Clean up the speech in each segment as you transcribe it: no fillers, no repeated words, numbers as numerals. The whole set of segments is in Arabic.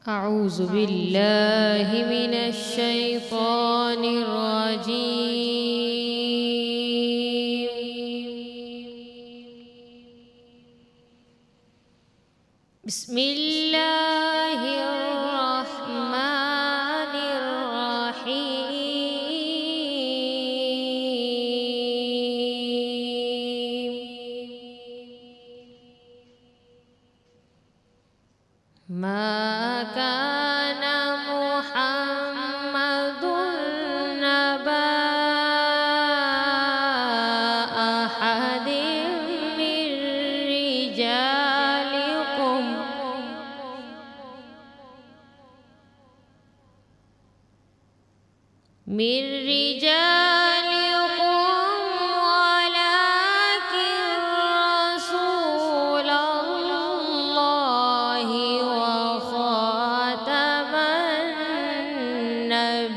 أعوذ بالله من الشيطان الرجيم. بسم الله الرحمن الرحيم. ما كان محمد نبا أحد من رجالكم ولكن رسول الله وخاتم النبيين.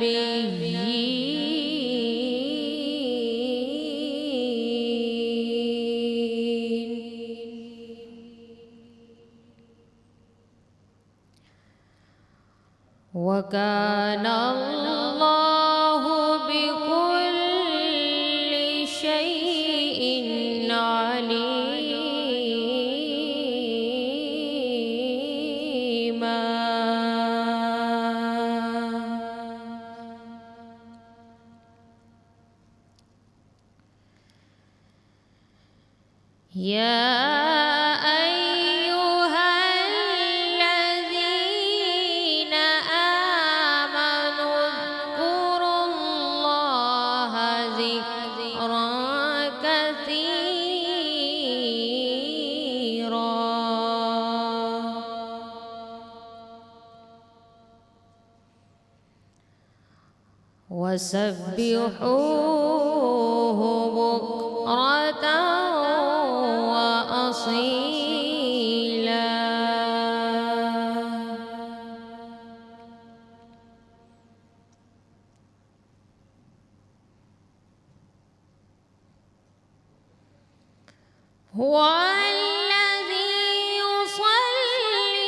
وكان الله بكل شيء عليما. يا أيها الذين آمنوا اذكروا الله ذكرا كثيرا وسبحوه بكرة وأصيلا. هو الذي يصلي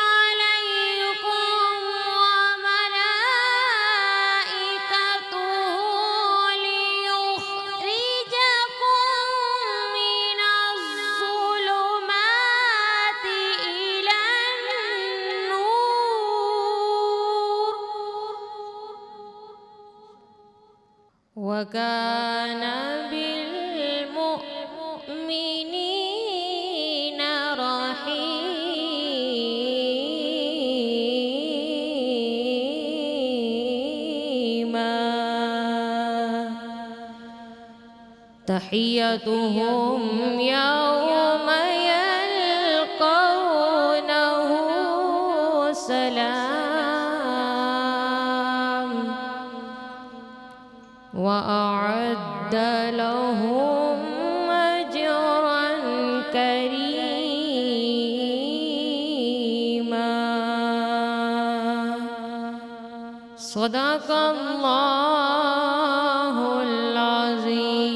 عليكم وملائكته ليخرجكم من الظلمات إلى النور وكان بالمؤمنين رحيما. تحيتهم يوم يلقونه سلام وأعد لهم أجرا كريما. صدق الله العظيم.